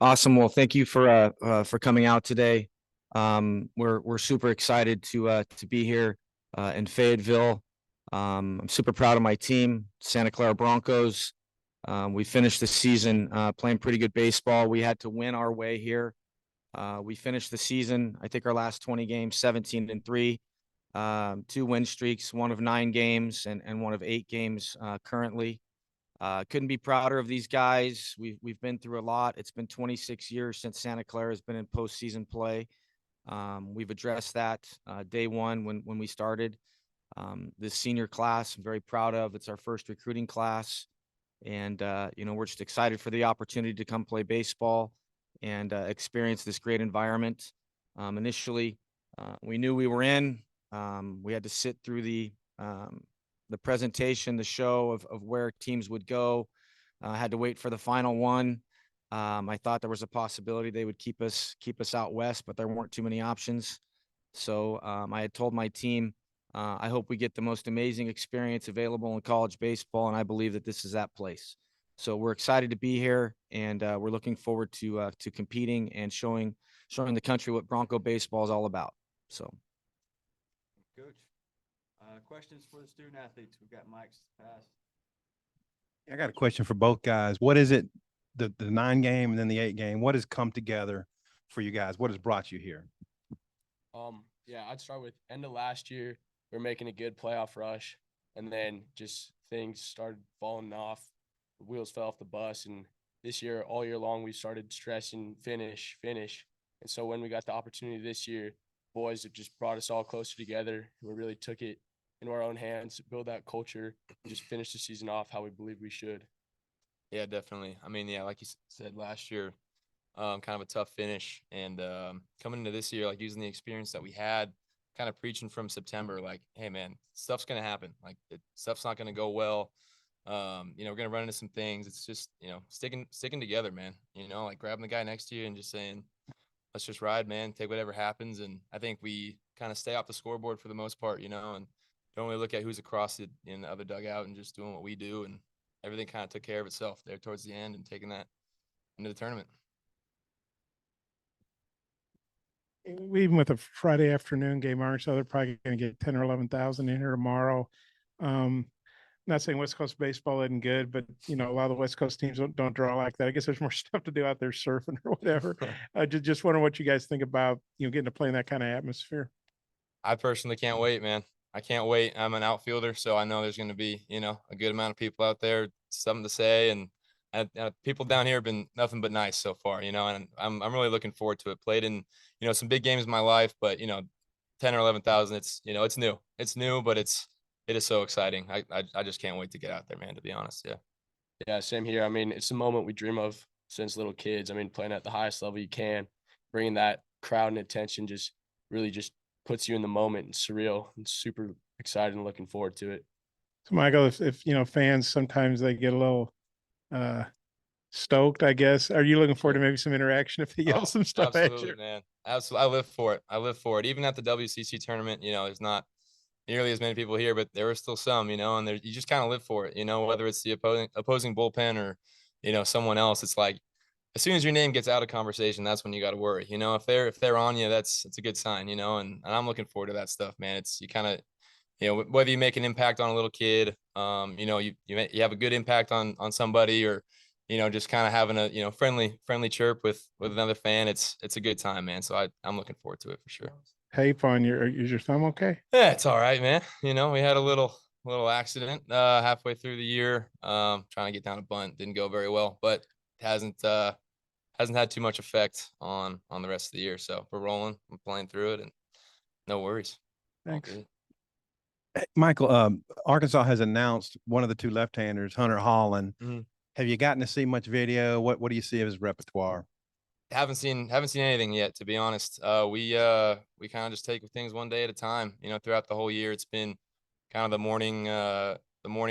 Awesome. Well, thank you for coming out today. We're super excited to be here in Fayetteville. I'm super proud of my team, Santa Clara Broncos. We finished the season playing pretty good baseball. We had to win our way here. We finished the season, I think our last 20 games, 17-3, two win streaks, one of 9 games and one of 8 games currently. Couldn't be prouder of these guys. We've been through a lot. It's been 26 years since Santa Clara has been in postseason play. We've addressed that day one when we started. This senior class, I'm very proud of. It's our first recruiting class, and we're just excited for the opportunity to come play baseball and experience this great environment. Initially, we knew we were in. We had to sit through the presentation, the show of where teams would go. I had to wait for the final one. I thought there was a possibility they would keep us out west, but there weren't too many options. So I had told my team, I hope we get the most amazing experience available in college baseball, and I believe that this is that place. So we're excited to be here, and we're looking forward to competing and showing the country what Bronco baseball is all about. So, Coach, questions for the student athletes? We've got mics passed. I got a question for both guys. What is it, the 9 game and then the 8 game? What has come together for you guys? What has brought you here? Yeah, I'd start with end of last year. We are making a good playoff rush, and then just things started falling off. The wheels fell off the bus, and this year, all year long, we started stressing finish. And so when we got the opportunity this year, boys have just brought us all closer together. We really took it into our own hands, build that culture, and just finish the season off how we believe we should. Yeah, definitely. I mean, yeah, like you said, last year, kind of a tough finish. And coming into this year, like using the experience that we had, kind of preaching from September, like, hey, man, stuff's going to happen. Like, stuff's not going to go well. We're going to run into some things. It's just, sticking together, man. Like grabbing the guy next to you and just saying, let's just ride, man, take whatever happens. And I think we kind of stay off the scoreboard for the most part, and don't really look at who's across it in the other dugout and just doing what we do. And everything kind of took care of itself there towards the end and taking that into the tournament. Even with a Friday afternoon game, aren't so they're probably going to get 10 or 11,000 in here tomorrow. Not saying West Coast baseball isn't good, but a lot of the West Coast teams don't draw like that. I guess there's more stuff to do out there surfing or whatever. I just wonder what you guys think about getting to play in that kind of atmosphere. I personally can't wait, man. I can't wait. I'm an outfielder, so I know there's going to be a good amount of people out there, something to say, and people down here have been nothing but nice so far, and I'm really looking forward to it. Played in some big games in my life, but 10 or 11,000, it's new, but it is so exciting. I just can't wait to get out there, man, to be honest. Yeah, same here. I mean, it's a moment we dream of since little kids. I mean, playing at the highest level you can, bringing that crowd and attention just really just puts you in the moment and surreal and super excited and looking forward to it. So Michael, if fans sometimes they get a little stoked, I guess. Are you looking forward to maybe some interaction if they yell some stuff at you? Absolutely, man. Absolutely. I live for it. Even at the WCC tournament, there's not nearly as many people here, but there were still some, and you just kind of live for it, whether it's the opposing bullpen or, someone else. It's like, as soon as your name gets out of conversation, that's when you got to worry. If they're on you, it's a good sign, and I'm looking forward to that stuff, man. It's you kind of, whether you make an impact on a little kid, you have a good impact on somebody, or just kind of having a friendly chirp with another fan. It's a good time, man. So I'm looking forward to it for sure. Tape on is your thumb okay? Yeah, it's all right, man. We had a little accident halfway through the year, trying to get down a bunt. Didn't go very well, but hasn't had too much effect on the rest of the year. So we're rolling, we're playing through it, and no worries. Thanks. Michael, Arkansas has announced one of the two left-handers, Hunter Holland. Mm-hmm. Have you gotten to see much video? What do you see of his repertoire? Haven't seen anything yet, to be honest. We kind of just take things one day at a time. Throughout the whole year, it's been kind of the morning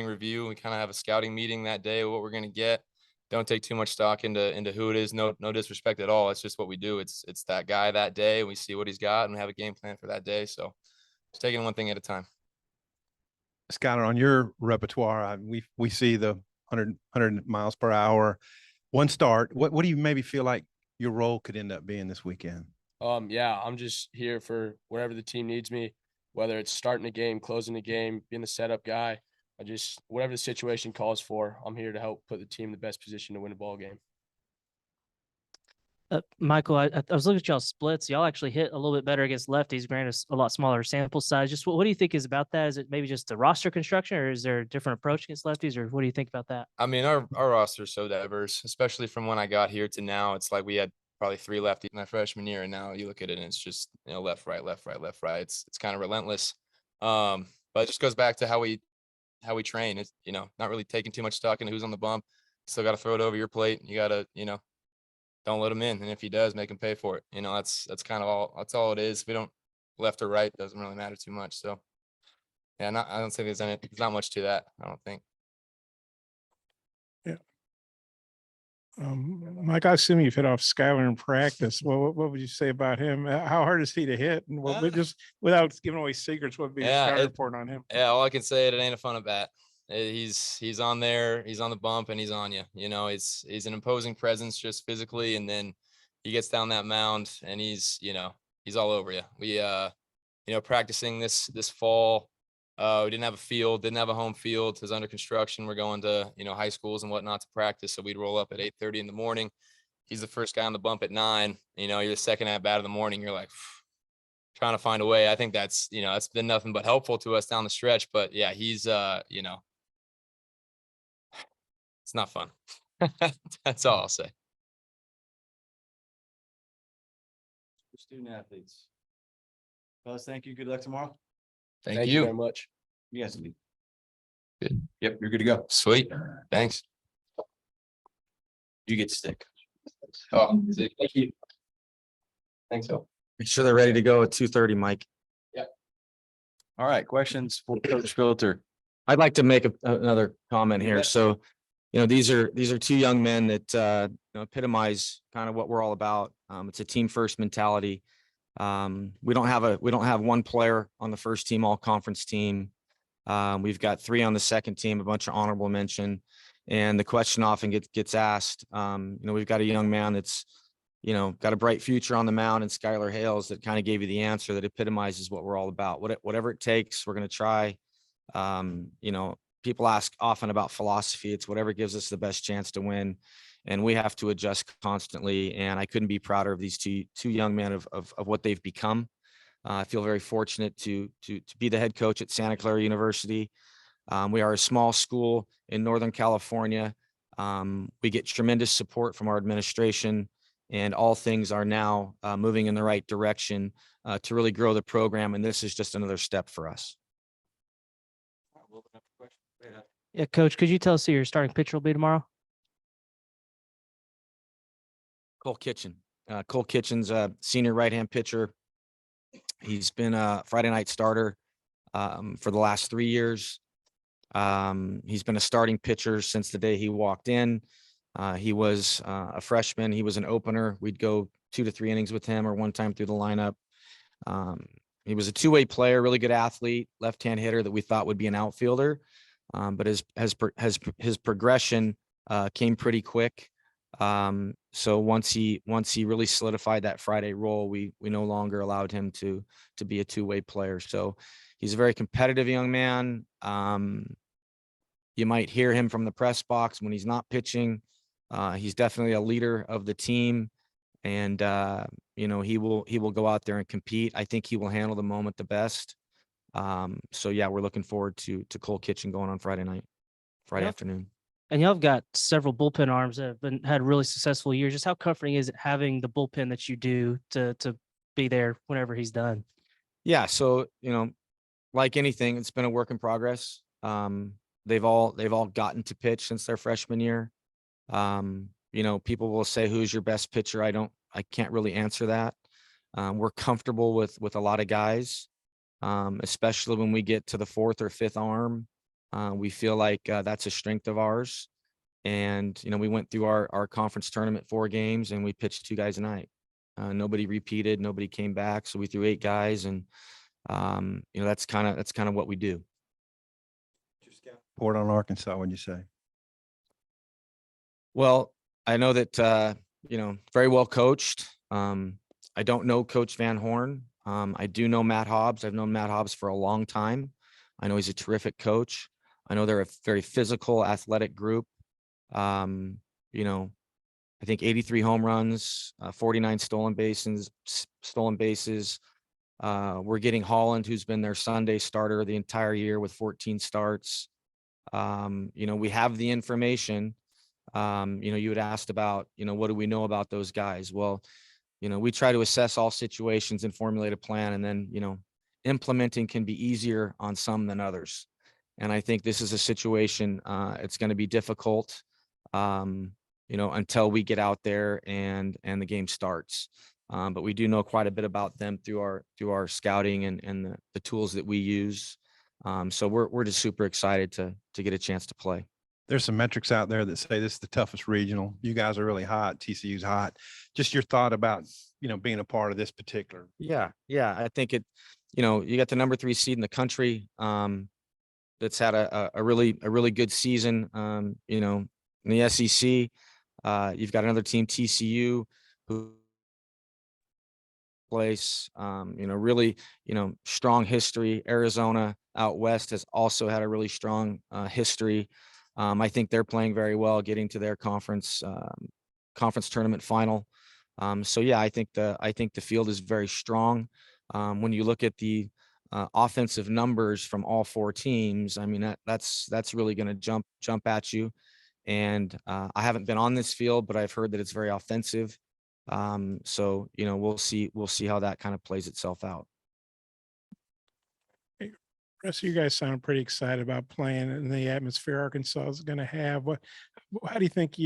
review. We kind of have a scouting meeting that day, what we're gonna get. Don't take too much stock into who it is. No disrespect at all. It's just what we do. It's that guy that day. We see what he's got and we have a game plan for that day. So just taking one thing at a time. Skylar, on your repertoire, we see the 100 miles per hour, one start. What do you maybe feel like your role could end up being this weekend? Yeah, I'm just here for whenever the team needs me, whether it's starting a game, closing a game, being the setup guy. Whatever the situation calls for, I'm here to help put the team in the best position to win a ball game. Michael, I was looking at y'all splits. Y'all actually hit a little bit better against lefties, granted it's a lot smaller sample size. Just what do you think is about that? Is it maybe just the roster construction, or is there a different approach against lefties, or what do you think about that? I mean, our roster is so diverse, especially from when I got here to now. It's like we had probably 3 lefties my freshman year, and now you look at it and it's just, you know, left, right, left, right, left, right. It's kind of relentless. But it just goes back to how we train. It's, you know, not really taking too much stock into who's on the bump. Still got to throw it over your plate. You got to, you know, don't let him in. And if he does, make him pay for it. You know, that's kind of all it is. We don't left or right, doesn't really matter too much. So yeah, I don't think there's not much to that. I don't think. Mike, I assume you've hit off Skylar in practice. Well, what would you say about him? How hard is he to hit? And just without giving away secrets, what would be your scouting report on him? Yeah, all I can say, it ain't a fun at bat. He's on there, he's on the bump, and he's on you. You know, he's an imposing presence just physically, and then he gets down that mound and he's all over you. We you know, practicing this fall. We didn't have a field, didn't have a home field. It was under construction. We're going to, you know, high schools and whatnot to practice. So we'd roll up at 8:30 in the morning. He's the first guy on the bump at 9. You know, you're the second at bat of the morning. You're like trying to find a way. I think that's, you know, that's been nothing but helpful to us down the stretch. But yeah, he's you know, it's not fun. That's all I'll say. Student athletes. Fellas, thank you. Good luck tomorrow. Thank you you. very much. You guys will be Good. Yep, you're good to go. Sweet. Thanks. You get to stick. Oh, thank you. Thanks, Phil. Make sure they're ready to go at 2:30, Mike. All right, questions for Coach Filter. I'd like to make another comment here. bet. So, you know, these are 2 young men that you know, epitomize kind of what we're all about. It's a team first mentality. We don't have one player on the first team, all conference team. We've got 3 on the second team, a bunch of honorable mention. And the question often gets asked, you know, we've got a young man that's, you know, got a bright future on the mound, and Skylar Hales that kind of gave you the answer that epitomizes what we're all about. Whatever it takes, we're going to try. You know, people ask often about philosophy. It's whatever gives us the best chance to win. And we have to adjust constantly. And I couldn't be prouder of these two young men of what they've become. I feel very fortunate to be the head coach at Santa Clara University. We are a small school in Northern California. We get tremendous support from our administration, and all things are now moving in the right direction to really grow the program. And this is just another step for us. We'll open up for questions. Yeah, Coach, could you tell us who your starting pitcher will be tomorrow? Cole Kitchen. Cole Kitchen's a senior right-hand pitcher. He's been a Friday night starter for the last 3 years. He's been a starting pitcher since the day he walked in. He was a freshman. He was an opener. We'd go 2 to 3 innings with him, or one time through the lineup. He was a two-way player, really good athlete, left-hand hitter that we thought would be an outfielder. But his progression came pretty quick. So once he really solidified that Friday role, we no longer allowed him to be a two-way player. So he's a very competitive young man. You might hear him from the press box when he's not pitching. He's definitely a leader of the team, and you know, he will go out there and compete. I think he will handle the moment the best. So yeah, we're looking forward to Cole Kitchen going on Friday afternoon. And y'all have got several bullpen arms that have had really successful years. Just how comforting is it having the bullpen that you do to be there whenever he's done? Yeah. So, you know, like anything, it's been a work in progress. They've all gotten to pitch since their freshman year. You know, people will say, who's your best pitcher? I can't really answer that. We're comfortable with a lot of guys, especially when we get to the 4th or 5th arm. We feel like that's a strength of ours. And, you know, we went through our conference tournament 4 games, and we pitched 2 guys a night. Nobody repeated, nobody came back. So we threw 8 guys, and, you know, that's kind of what we do. Report on Arkansas, what'd you say? Well, I know that very well coached. I don't know Coach Van Horn. I do know Matt Hobbs. I've known Matt Hobbs for a long time. I know he's a terrific coach. I know they're a very physical, athletic group. Um, you know, I think 83 home runs, 49 stolen bases. We're getting Holland, who's been their Sunday starter the entire year with 14 starts. We have the information. You had asked about, what do we know about those guys? Well, we try to assess all situations and formulate a plan, and then, implementing can be easier on some than others. And I think this is a situation, it's going to be difficult, until we get out there and the game starts. But we do know quite a bit about them through our scouting and the tools that we use. So we're just super excited to get a chance to play. There's some metrics out there that say this is the toughest regional. You guys are really hot. TCU's hot. Just your thought about, being a part of this particular. Yeah. I think you got the number 3 seed in the country, that's had a really good season. In the SEC, you've got another team, TCU, who place, really, strong history. Arizona out west has also had a really strong history. I think they're playing very well, getting to their conference tournament final. So yeah, I think the field is very strong. When you look at the offensive numbers from all 4 teams, I mean, that's really going to jump at you. And I haven't been on this field, but I've heard that it's very offensive. So we'll see how that kind of plays itself out. Rest of you guys sound pretty excited about playing in the atmosphere Arkansas is going to have. How do you think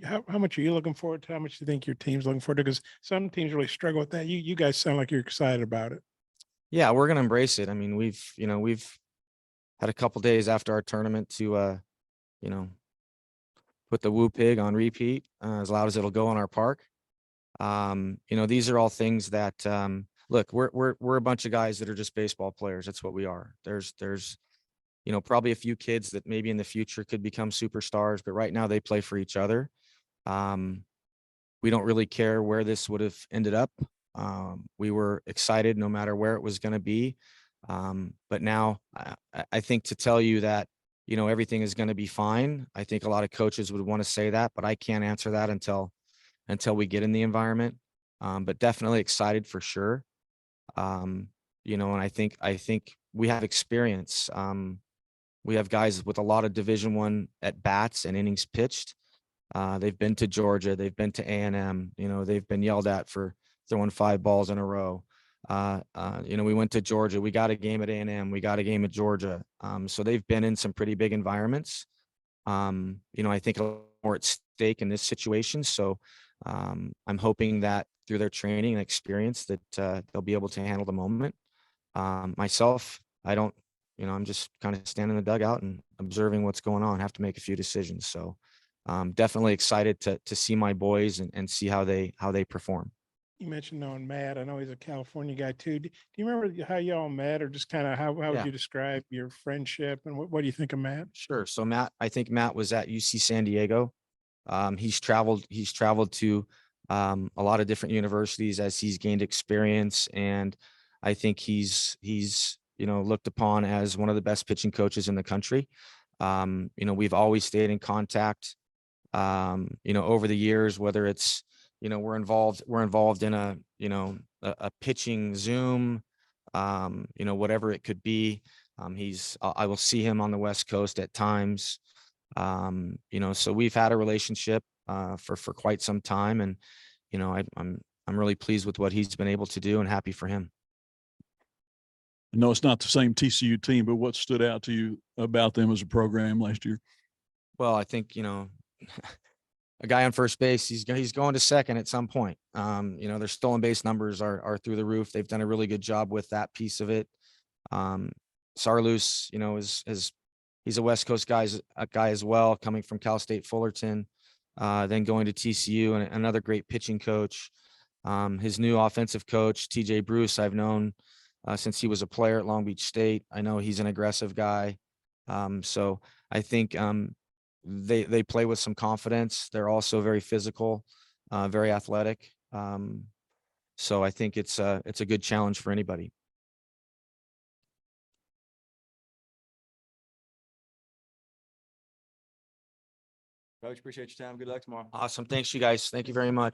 how much are you looking forward to? How much do you think your team's looking forward to? Because some teams really struggle with that. You guys sound like you're excited about it. Yeah, we're going to embrace it. I mean, we've had a couple days after our tournament to, put the Woo Pig on repeat as loud as it'll go in our park. These are all things that, look, we're a bunch of guys that are just baseball players. That's what we are. There's probably a few kids that maybe in the future could become superstars, but right now they play for each other. We don't really care where this would have ended up. We were excited no matter where it was going to be. But now I think to tell you that, everything is going to be fine. I think a lot of coaches would want to say that, but I can't answer that until we get in the environment. But definitely excited for sure. And I think we have experience. We have guys with a lot of Division I at bats and innings pitched. They've been to Georgia, they've been to A&M, they've been yelled at for throwing 5 balls in a row. We went to Georgia, we got a game at A&M, we got a game at Georgia. So they've been in some pretty big environments. I think a lot more at stake in this situation. So I'm hoping that through their training and experience that they'll be able to handle the moment. Myself, I'm just kind of standing in the dugout and observing what's going on, have to make a few decisions. So definitely excited to see my boys and see how they perform. You mentioned knowing Matt. I know he's a California guy too. Do you remember how y'all met, or just kind of how would Yeah. you describe your friendship, and what do you think of Matt? Sure. So I think Matt was at UC San Diego. He's traveled to a lot of different universities as he's gained experience. And I think he's looked upon as one of the best pitching coaches in the country. We've always stayed in contact, over the years, whether it's, we're involved in a pitching Zoom, whatever it could be. I will see him on the West Coast at times. So we've had a relationship for quite some time, and I'm really pleased with what he's been able to do and happy for him. No, it's not the same TCU team, but what stood out to you about them as a program last year? Well, I think, a guy on first base, he's going to second at some point. Their stolen base numbers are through the roof. They've done a really good job with that piece of it. Sarloos, he's a West Coast guy as well, coming from Cal State Fullerton, then going to TCU, and another great pitching coach. His new offensive coach, TJ Bruce, I've known since he was a player at Long Beach State. I know he's an aggressive guy. So I think they play with some confidence. They're also very physical. very athletic. So I think it's a good challenge for anybody. Coach, appreciate your time. Good luck tomorrow. Awesome. Thanks, you guys. Thank you very much.